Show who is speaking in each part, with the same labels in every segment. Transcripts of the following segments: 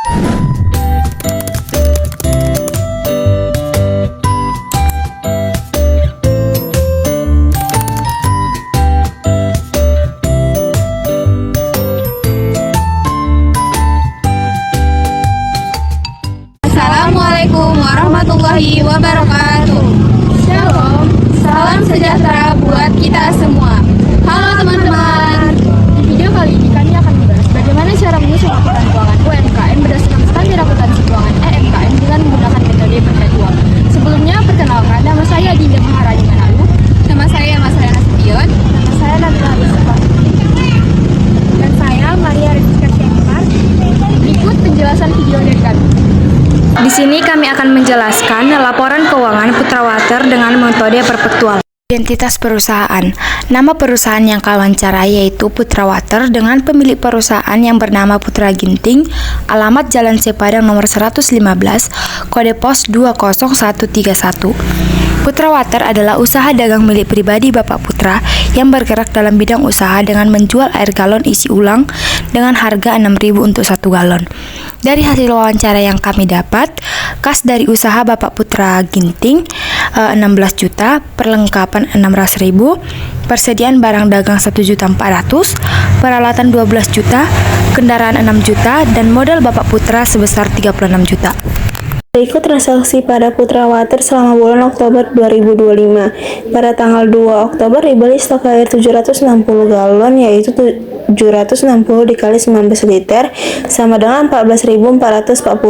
Speaker 1: Assalamualaikum warahmatullahi wabarakatuh. Shalom, salam sejahtera buat kita semua. Halo teman-teman.
Speaker 2: Di video kali ini kami akan membahas bagaimana cara mengusung laporan keuangan UMKM berdasarkan standar akuntansi keuangan EMKM dengan menggunakan metode berkat uang. Sebelumnya, perkenalkan, nama saya Dinda Maharani Manalu.
Speaker 1: Nama saya Mas Rena Sution.
Speaker 2: Nama saya Nabila Abisabah. Dan saya Maria Rizka Syamar. Berikut penjelasan video dari kami.
Speaker 3: Di sini kami akan menjelaskan laporan keuangan Putra Water dengan metode perpetual. Identitas perusahaan. Nama perusahaan yang kawan wawancarai yaitu Putra Water dengan pemilik perusahaan yang bernama Putra Ginting, alamat Jalan Sepadang nomor 115, kode pos 20131. Putra Water adalah usaha dagang milik pribadi Bapak Putra yang bergerak dalam bidang usaha dengan menjual air galon isi ulang dengan harga 6.000 untuk 1 galon. Dari hasil wawancara yang kami dapat, kas dari usaha Bapak Putra Ginting 16 juta, perlengkapan 600.000, persediaan barang dagang 1.400.000, peralatan 12 juta, kendaraan 6 juta, dan modal Bapak Putra sebesar 36 juta.
Speaker 4: Berikut transaksi pada Putra Water selama bulan Oktober 2025. Pada tanggal 2 Oktober dibeli stok air 760 galon yaitu 760 dikali 19 liter sama dengan 14.440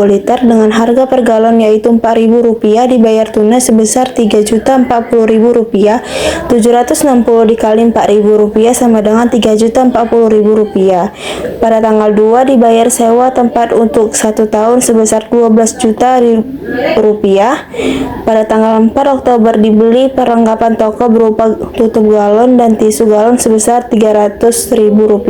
Speaker 4: liter dengan harga per galon yaitu Rp4.000 dibayar tunai sebesar Rp3.040.000. 760 dikali Rp4.000 sama dengan Rp3.040.000. Pada tanggal 2 dibayar sewa tempat untuk 1 tahun sebesar Rp12 juta. Pada tanggal 4 Oktober dibeli perlengkapan toko berupa tutup galon dan tisu galon sebesar Rp300.000.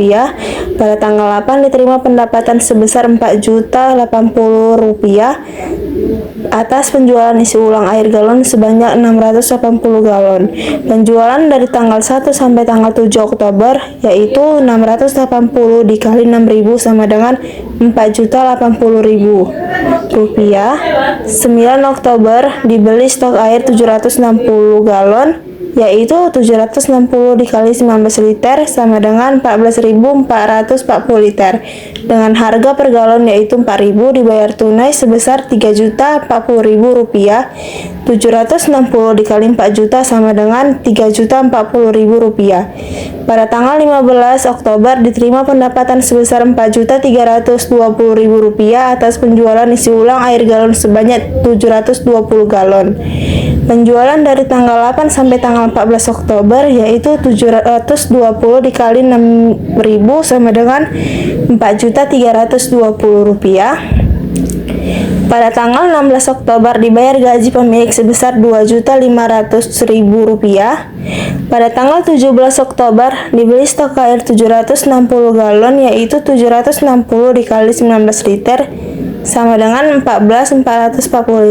Speaker 4: Pada tanggal 8 diterima pendapatan sebesar Rp4.080.000 atas penjualan isi ulang air galon sebanyak 680 galon. Penjualan dari tanggal 1 sampai tanggal 7 Oktober yaitu 680 dikali 6.000 sama dengan Rp4.080.000. 9 Oktober dibeli stok air 760 galon yaitu 760 dikali 19 liter sama dengan 14.440 liter dengan harga per galon yaitu Rp4.000 dibayar tunai sebesar Rp3.040.000. 760 dikali 4 juta sama dengan Rp3.040.000. Pada tanggal 15 Oktober diterima pendapatan sebesar Rp4.320.000 atas penjualan isi ulang air galon sebanyak 720 galon. Penjualan dari tanggal 8 sampai tanggal 14 Oktober yaitu 720 dikali 6.000 sama dengan Rp4.320.000. Pada tanggal 16 Oktober dibayar gaji pemilik sebesar Rp2.500.000. Pada tanggal 17 Oktober dibeli stok air 760 galon yaitu 760 dikali 19 liter sama dengan 14.440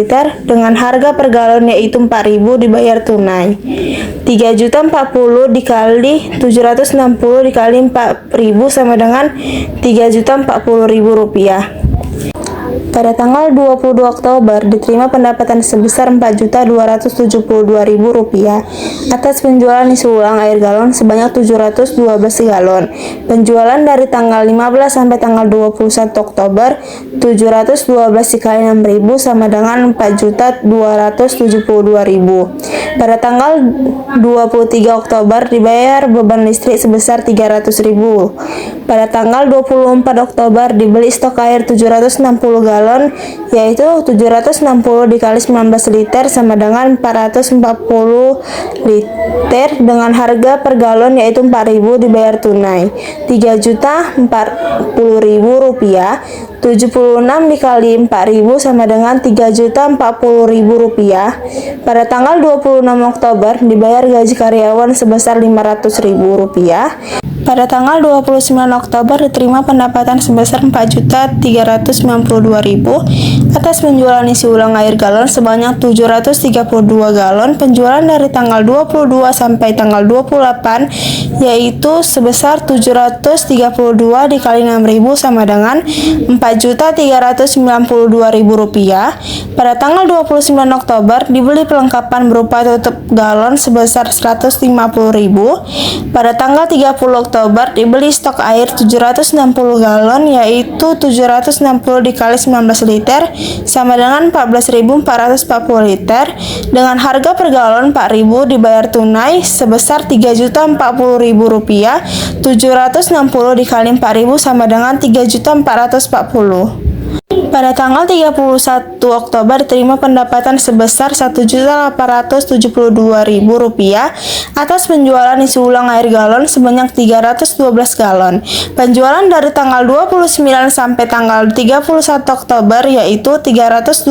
Speaker 4: liter dengan harga per galon yaitu Rp4.000 dibayar tunai. 3.040 dikali 760 dikali 4.000 sama dengan Rp3.040.000. Pada tanggal 22 Oktober diterima pendapatan sebesar Rp4.272.000 atas penjualan isi ulang air galon sebanyak 712 galon. Penjualan dari tanggal 15 sampai tanggal 21 Oktober 712 dikali 6.000 sama dengan Rp4.272.000. Pada tanggal 23 Oktober dibayar beban listrik sebesar Rp300.000. Pada tanggal 24 Oktober dibeli stok air 760 galon yaitu 760 dikali 19 liter sama dengan 440 liter dengan harga per galon yaitu Rp4.000 dibayar tunai. Rp3.040.000. 76 dikali 4.000 sama dengan Rp3.040.000. Pada tanggal 26 Oktober dibayar gaji karyawan sebesar Rp500.000. Pada tanggal 29 Oktober diterima pendapatan sebesar Rp4.392.000 Atas penjualan isi ulang air galon sebanyak 732 galon, penjualan dari tanggal 22 sampai tanggal 28 yaitu sebesar 732 dikali 6.000 sama dengan Rp4.392.000. Pada tanggal 29 Oktober dibeli perlengkapan berupa tutup galon sebesar Rp150.000. Pada tanggal 30 Oktober dibeli stok air 760 galon yaitu 760 dikali 19 liter sama dengan 14.440 liter dengan harga per galon 4.000 dibayar tunai sebesar Rp3.040.000. 760 dikali 4.000 sama dengan 3.440. Pada tanggal 31 Oktober diterima pendapatan sebesar Rp1.872.000 atas penjualan isi ulang air galon sebanyak 312 galon. Penjualan dari tanggal 29 sampai tanggal 31 Oktober yaitu 312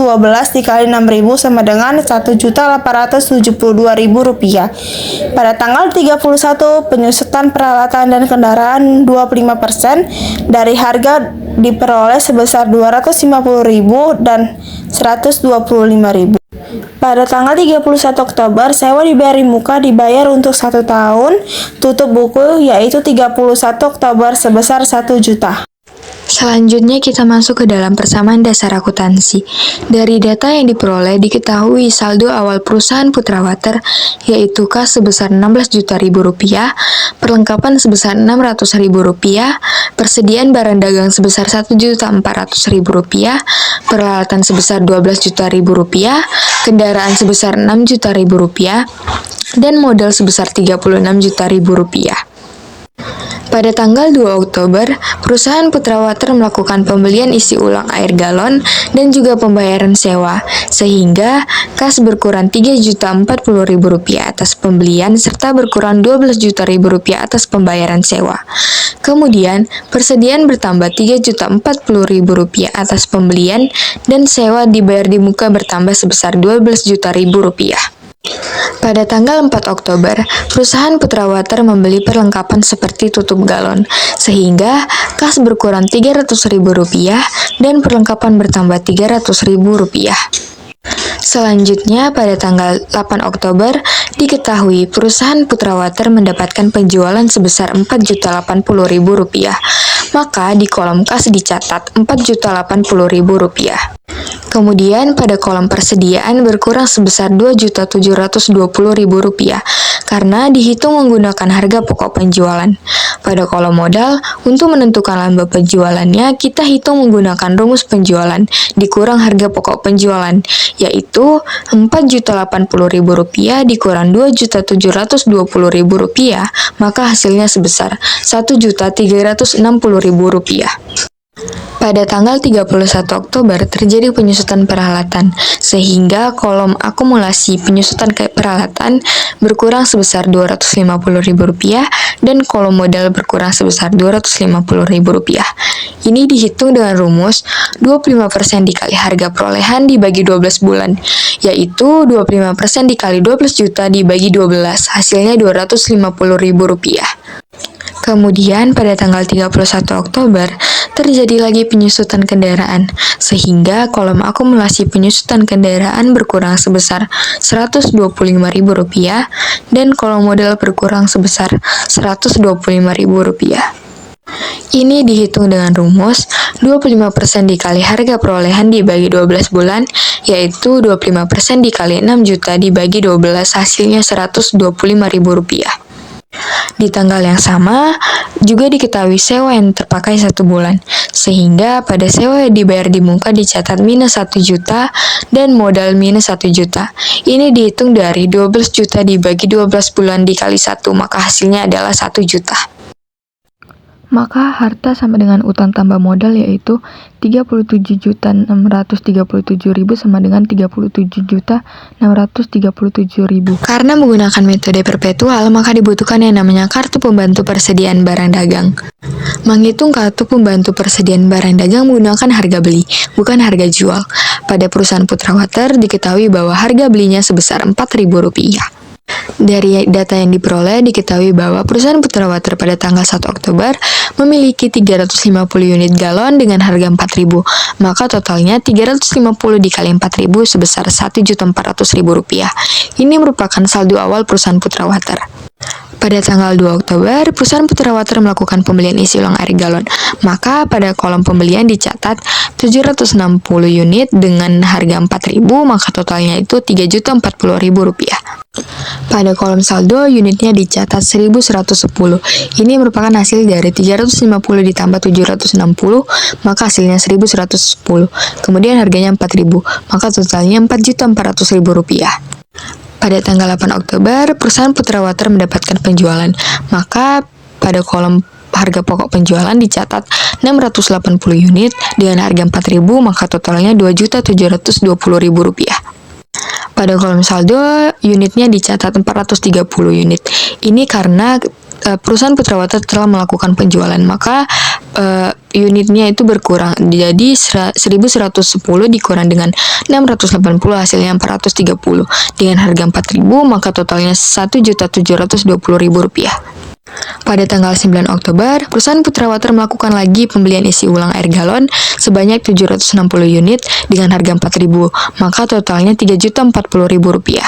Speaker 4: dikali 6.000 sama dengan Rp1.872.000. Pada tanggal 31 penyusutan peralatan dan kendaraan 25% dari harga diperoleh sebesar Rp250.000 dan Rp125.000. Pada tanggal 31 Oktober, sewa dibayar di muka dibayar untuk 1 tahun, tutup buku yaitu 31 Oktober sebesar 1 juta.
Speaker 3: Selanjutnya kita masuk ke dalam persamaan dasar akuntansi. Dari data yang diperoleh diketahui saldo awal perusahaan Putra Water yaitu kas sebesar Rp16 juta, perlengkapan sebesar Rp600.000, persediaan barang dagang sebesar Rp1.400.000, peralatan sebesar Rp12 juta, kendaraan sebesar Rp6 juta, dan modal sebesar Rp36 juta. Pada tanggal 2 Oktober, perusahaan Putra Water melakukan pembelian isi ulang air galon dan juga pembayaran sewa, sehingga kas berkurang Rp3.040.000 atas pembelian serta berkurang Rp12 juta atas pembayaran sewa. Kemudian, persediaan bertambah Rp3.040.000 atas pembelian dan sewa dibayar di muka bertambah sebesar Rp12 juta. Pada tanggal 4 Oktober, perusahaan Putra Water membeli perlengkapan seperti tutup galon, sehingga kas berkurang Rp300.000 dan perlengkapan bertambah Rp300.000. Selanjutnya, pada tanggal 8 Oktober, diketahui perusahaan Putra Water mendapatkan penjualan sebesar Rp4.080.000. Maka di kolom kas dicatat Rp4.080.000. Kemudian pada kolom persediaan berkurang sebesar Rp2.720.000 karena dihitung menggunakan harga pokok penjualan. Pada kolom modal, untuk menentukan laba penjualannya, kita hitung menggunakan rumus penjualan dikurang harga pokok penjualan, yaitu Rp4.080.000 dikurang Rp2.720.000, maka hasilnya sebesar Rp1.360.000. Pada tanggal 31 Oktober terjadi penyusutan peralatan, sehingga kolom akumulasi penyusutan peralatan berkurang sebesar Rp250.000 dan kolom modal berkurang sebesar Rp250.000. Ini dihitung dengan rumus 25% dikali harga perolehan dibagi 12 bulan, yaitu 25% dikali 12 juta dibagi 12, hasilnya Rp250.000. Kemudian pada tanggal 31 Oktober terjadi lagi penyusutan kendaraan, sehingga kolom akumulasi penyusutan kendaraan berkurang sebesar Rp125.000 dan kolom modal berkurang sebesar Rp125.000. Ini dihitung dengan rumus 25% dikali harga perolehan dibagi 12 bulan, yaitu 25% dikali 6 juta dibagi 12, hasilnya Rp125.000. Di tanggal yang sama, juga diketahui sewa yang terpakai 1 bulan, sehingga pada sewa yang dibayar di muka dicatat minus 1 juta dan modal minus 1 juta. Ini dihitung dari 12 juta dibagi 12 bulan dikali 1, maka hasilnya adalah 1 juta.
Speaker 5: Maka harta sama dengan utang tambah modal yaitu Rp37.637.000 sama dengan Rp37.637.000.
Speaker 3: Karena menggunakan metode perpetual, maka dibutuhkan yang namanya kartu pembantu persediaan barang dagang. Menghitung kartu pembantu persediaan barang dagang menggunakan harga beli, bukan harga jual. Pada perusahaan Putra Water diketahui bahwa harga belinya sebesar Rp4.000.
Speaker 5: Dari data yang diperoleh, diketahui bahwa perusahaan Putra Water pada tanggal 1 Oktober memiliki 350 unit galon dengan harga 4.000, maka totalnya 350 dikali 4.000 sebesar Rp1.400.000. Ini merupakan saldo awal perusahaan Putra Water. Pada tanggal 2 Oktober, perusahaan Putra Water melakukan pembelian isi ulang air galon, maka pada kolom pembelian dicatat 760 unit dengan harga 4.000, maka totalnya itu Rp3.040.000. Pada kolom saldo, unitnya dicatat 1.110. Ini merupakan hasil dari 350 ditambah 760, maka hasilnya 1.110. Kemudian harganya 4.000, maka totalnya Rp4.400.000. Pada tanggal 8 Oktober, perusahaan Putra Water mendapatkan penjualan, maka pada kolom harga pokok penjualan dicatat 680 unit dengan harga 4.000, maka totalnya Rp2.720.000. Pada kolom saldo, unitnya dicatat 430 unit. Ini karena perusahaan Putra Water telah melakukan penjualan, maka unitnya itu berkurang. Jadi 1.110 dikurang dengan 680 hasilnya 430. Dengan harga 4.000, maka totalnya Rp1.720.000. Pada tanggal 9 Oktober, perusahaan Putra Water melakukan lagi pembelian isi ulang air galon sebanyak 760 unit dengan harga 4.000, maka totalnya Rp3.040.000.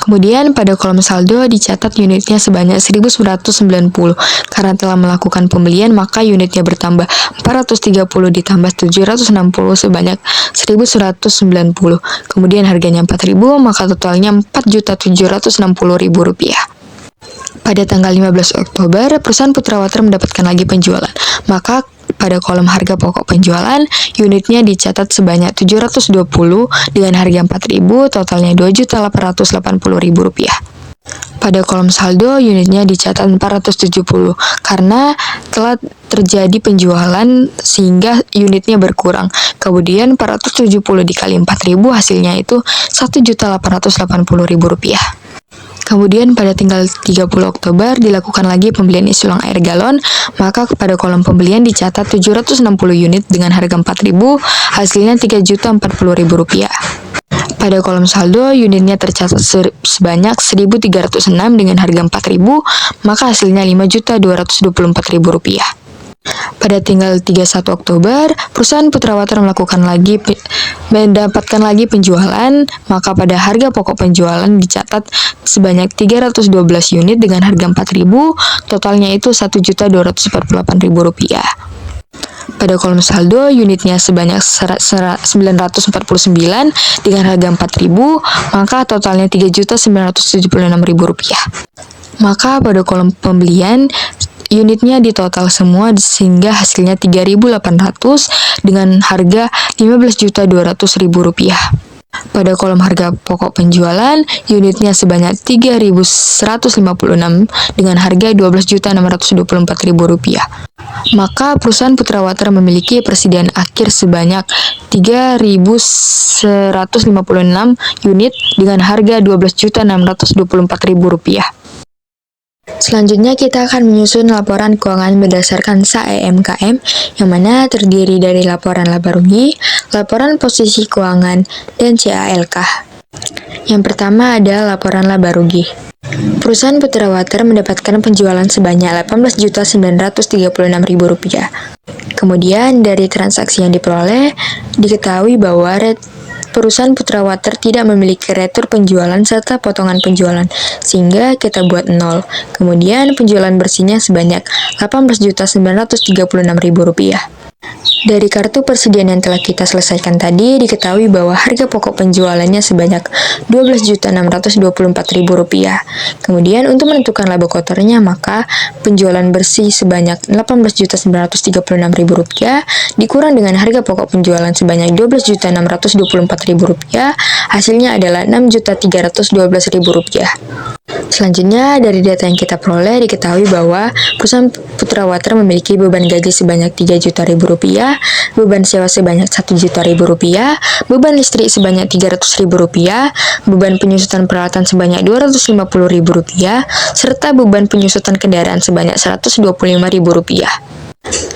Speaker 5: Kemudian pada kolom saldo dicatat unitnya sebanyak 1.990. Karena telah melakukan pembelian, maka unitnya bertambah 430 ditambah 760 sebanyak 1.190. Kemudian harganya 4.000, maka totalnya Rp4.760.000. Pada tanggal 15 Oktober, perusahaan Putra Water mendapatkan lagi penjualan. Maka pada kolom harga pokok penjualan, unitnya dicatat sebanyak 720 dengan harga 4.000, totalnya Rp2.880.000. Pada kolom saldo, unitnya dicatat 470 karena telah terjadi penjualan sehingga unitnya berkurang. Kemudian 470 dikali 4.000 hasilnya itu Rp1.880.000. Kemudian pada tanggal 30 Oktober dilakukan lagi pembelian isi ulang air galon, maka pada kolom pembelian dicatat 760 unit dengan harga 4.000, hasilnya Rp3.040.000. Pada kolom saldo, unitnya tercatat sebanyak 1.306 dengan harga 4.000, maka hasilnya Rp5.224.000. Pada tanggal 31 Oktober, perusahaan Putra Water mendapatkan lagi penjualan, maka pada harga pokok penjualan dicatat sebanyak 312 unit dengan harga 4.000, totalnya itu Rp1.248.000. Pada kolom saldo, unitnya sebanyak 949 dengan harga 4.000, maka totalnya Rp3.976.000. Maka pada kolom pembelian, unitnya ditotal semua sehingga hasilnya 3.800 dengan harga Rp15.200.000. Pada kolom harga pokok penjualan, unitnya sebanyak 3.156 dengan harga Rp12.624.000. Maka perusahaan Putra Water memiliki persediaan akhir sebanyak 3.156 unit dengan harga Rp12.624.000. Selanjutnya kita akan menyusun laporan keuangan berdasarkan SAEMKM yang mana terdiri dari laporan laba rugi, laporan posisi keuangan, dan CALK. Yang pertama ada laporan laba rugi. Perusahaan Putra Water mendapatkan penjualan sebanyak Rp18.936.000. Kemudian dari transaksi yang diperoleh, diketahui bahwa perusahaan Putra Water tidak memiliki retur penjualan serta potongan penjualan, sehingga kita buat 0. Kemudian penjualan bersihnya sebanyak Rp18.936.000. Dari kartu persediaan yang telah kita selesaikan tadi, diketahui bahwa harga pokok penjualannya sebanyak Rp12.624.000. Kemudian untuk menentukan laba kotornya, maka penjualan bersih sebanyak Rp18.936.000 dikurang dengan harga pokok penjualan sebanyak Rp12.624.000, hasilnya adalah Rp6.312.000. Selanjutnya, dari data yang kita peroleh diketahui bahwa perusahaan Putra Water memiliki beban gaji sebanyak Rp3.000.000, beban sewa sebanyak Rp1.000.000, beban listrik sebanyak Rp300.000, beban penyusutan peralatan sebanyak Rp250.000, serta beban penyusutan kendaraan sebanyak Rp125.000.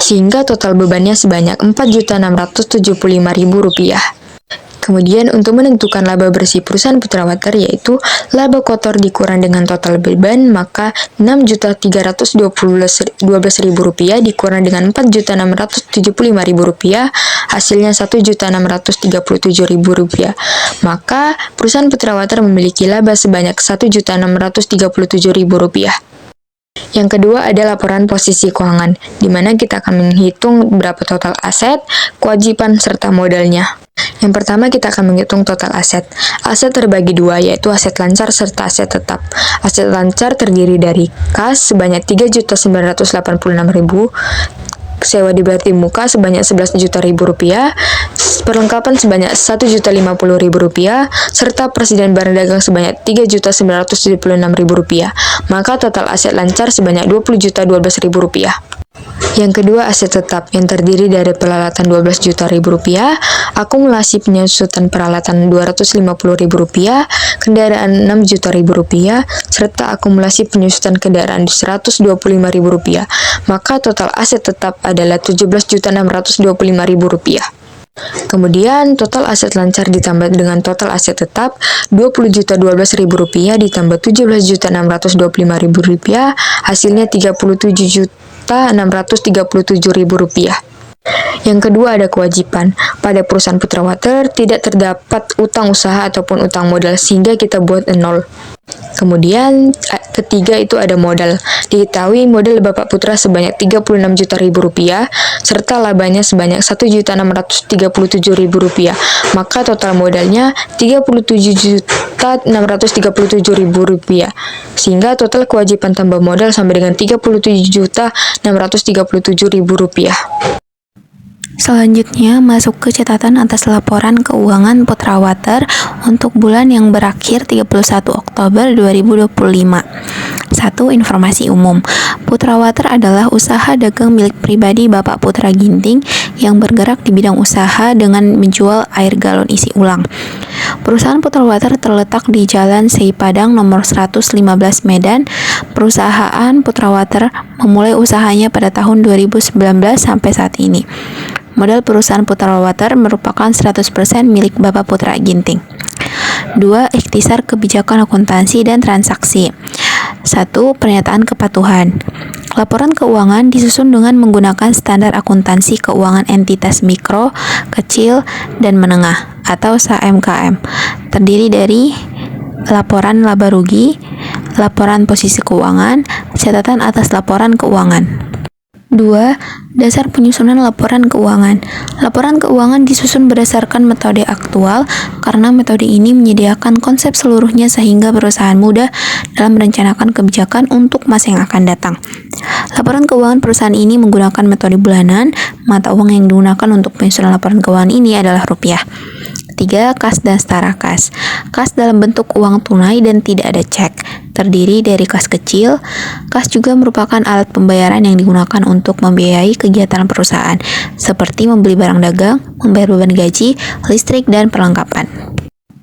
Speaker 5: Sehingga total bebannya sebanyak Rp4.675.000. Kemudian untuk menentukan laba bersih perusahaan Putrawater yaitu laba kotor dikurang dengan total beban, maka Rp6.312.000 dikurang dengan Rp4.675.000, hasilnya Rp1.637.000. Maka perusahaan Putrawater memiliki laba sebanyak Rp1.637.000. Yang kedua ada laporan posisi keuangan, di mana kita akan menghitung berapa total aset, kewajiban, serta modalnya. Yang pertama kita akan menghitung total aset. Aset terbagi dua, yaitu aset lancar serta aset tetap. Aset lancar terdiri dari kas sebanyak Rp3.986.000, sewa dibayar muka sebanyak Rp11.000.000, perlengkapan sebanyak Rp1.050.000, serta persediaan barang dagang sebanyak Rp3.976.000. Maka total aset lancar sebanyak Rp20.012.000. Yang kedua, aset tetap yang terdiri dari peralatan Rp12.000.000, akumulasi penyusutan peralatan Rp250.000, kendaraan Rp6.000.000, serta akumulasi penyusutan kendaraan Rp125.000. Maka total aset tetap adalah Rp17.625.000. Kemudian total aset lancar ditambah dengan total aset tetap Rp20.012.000 ditambah Rp17.625.000, hasilnya Rp36.637.000. Yang kedua ada kewajiban. Pada perusahaan Putrawater tidak terdapat utang usaha ataupun utang modal sehingga kita buat 0. Kemudian ketiga itu ada modal. Diketahui modal Bapak Putra sebanyak Rp36.000.000 serta labanya sebanyak Rp1.637.000. Maka total modalnya Rp37.637.000 sehingga total kewajiban tambah modal sama dengan Rp37.637.000.
Speaker 3: Selanjutnya, masuk ke catatan atas laporan keuangan Putrawater untuk bulan yang berakhir 31 Oktober 2025. 1. Informasi umum. Putrawater adalah usaha dagang milik pribadi Bapak Putra Ginting yang bergerak di bidang usaha dengan menjual air galon isi ulang. Perusahaan Putrawater terletak di Jalan Sei Padang nomor 115 Medan. Perusahaan Putrawater memulai usahanya pada tahun 2019 sampai saat ini. Modal perusahaan Putrawater merupakan 100% milik Bapak Putra Ginting. 2. Ikhtisar kebijakan akuntansi dan transaksi. 1. Pernyataan kepatuhan. Laporan keuangan disusun dengan menggunakan standar akuntansi keuangan entitas mikro, kecil, dan menengah atau SAMKM. Terdiri dari laporan laba rugi, laporan posisi keuangan, catatan atas laporan keuangan. 2. Dasar penyusunan laporan keuangan. Laporan keuangan disusun berdasarkan metode aktual karena metode ini menyediakan konsep seluruhnya sehingga perusahaan mudah dalam merencanakan kebijakan untuk masa yang akan datang. Laporan keuangan perusahaan ini menggunakan metode bulanan. Mata uang yang digunakan untuk penyusunan laporan keuangan ini adalah rupiah. 3. Kas dan setara kas. Kas dalam bentuk uang tunai dan tidak ada cek. Terdiri dari kas kecil. Kas juga merupakan alat pembayaran yang digunakan untuk membiayai kegiatan perusahaan, seperti membeli barang dagang, membayar beban gaji, listrik, dan perlengkapan.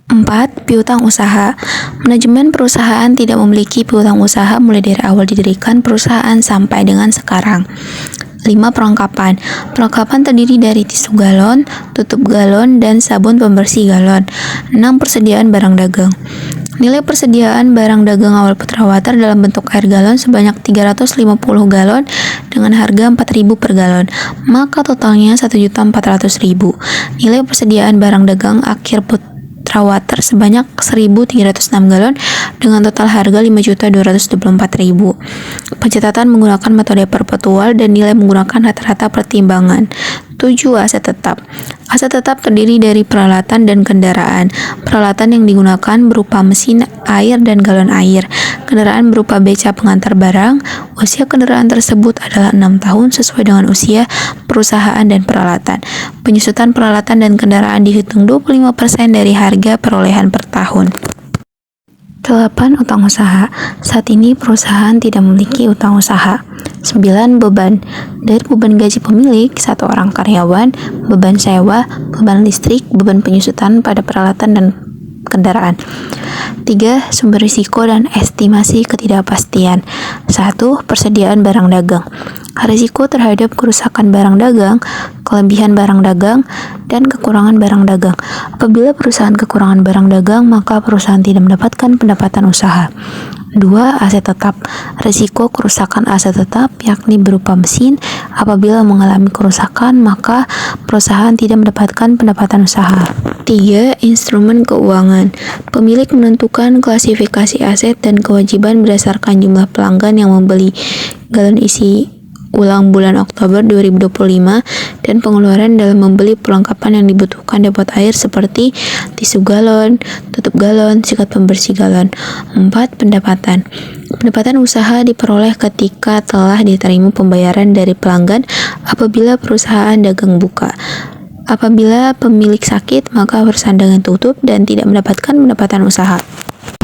Speaker 3: 4. Piutang usaha. Manajemen perusahaan tidak memiliki piutang usaha mulai dari awal didirikan perusahaan sampai dengan sekarang. 5. Perlengkapan. Perlengkapan terdiri dari tisu galon, tutup galon, dan sabun pembersih galon. 6. Persediaan barang dagang. Nilai persediaan barang dagang awal Putrawater dalam bentuk air galon sebanyak 350 galon dengan harga Rp4.000 per galon, maka totalnya Rp1.400.000. Nilai persediaan barang dagang akhir Putrawater sebanyak 1.306 galon dengan total harga Rp5.224.000. Pencatatan menggunakan metode perpetual dan nilai menggunakan rata-rata pertimbangan. 7. Aset tetap. Aset tetap terdiri dari peralatan dan kendaraan. Peralatan yang digunakan berupa mesin air dan galon air. Kendaraan berupa beca pengantar barang. Usia kendaraan tersebut adalah 6 tahun sesuai dengan usia perusahaan dan peralatan. Penyusutan peralatan dan kendaraan dihitung 25% dari harga perolehan per tahun. 8. Utang usaha. Saat ini perusahaan tidak memiliki utang usaha. 9. Beban. Dari beban gaji pemilik, 1 orang karyawan, beban sewa, beban listrik, beban penyusutan pada peralatan dan kendaraan. 3. Sumber risiko dan estimasi ketidakpastian. 1. Persediaan barang dagang. Risiko terhadap kerusakan barang dagang, kelebihan barang dagang, dan kekurangan barang dagang. Apabila perusahaan kekurangan barang dagang, maka perusahaan tidak mendapatkan pendapatan usaha. 2. Aset tetap. Risiko kerusakan aset tetap yakni berupa mesin. Apabila mengalami kerusakan, maka perusahaan tidak mendapatkan pendapatan usaha. 3. Instrumen keuangan. Pemilik menentukan klasifikasi aset dan kewajiban berdasarkan jumlah pelanggan yang membeli galon isi ulang bulan Oktober 2025 dan pengeluaran dalam membeli perlengkapan yang dibutuhkan depot air seperti tisu galon, tutup galon, sikat pembersih galon. 4. Pendapatan. Pendapatan usaha diperoleh ketika telah diterima pembayaran dari pelanggan apabila perusahaan dagang buka. Apabila pemilik sakit, maka perusahaan dagang tutup dan tidak mendapatkan pendapatan usaha.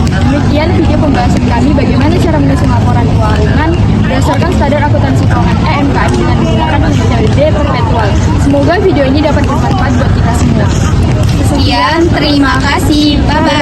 Speaker 2: Demikian video pembahasan kami bagaimana cara menyusun laporan keuangan berdasarkan standar akuntansi keuangan EMKM dengan menggunakan metode perpetual. Semoga video ini dapat bermanfaat buat kita semua.
Speaker 1: Sekian, terima kasih. Bye-bye.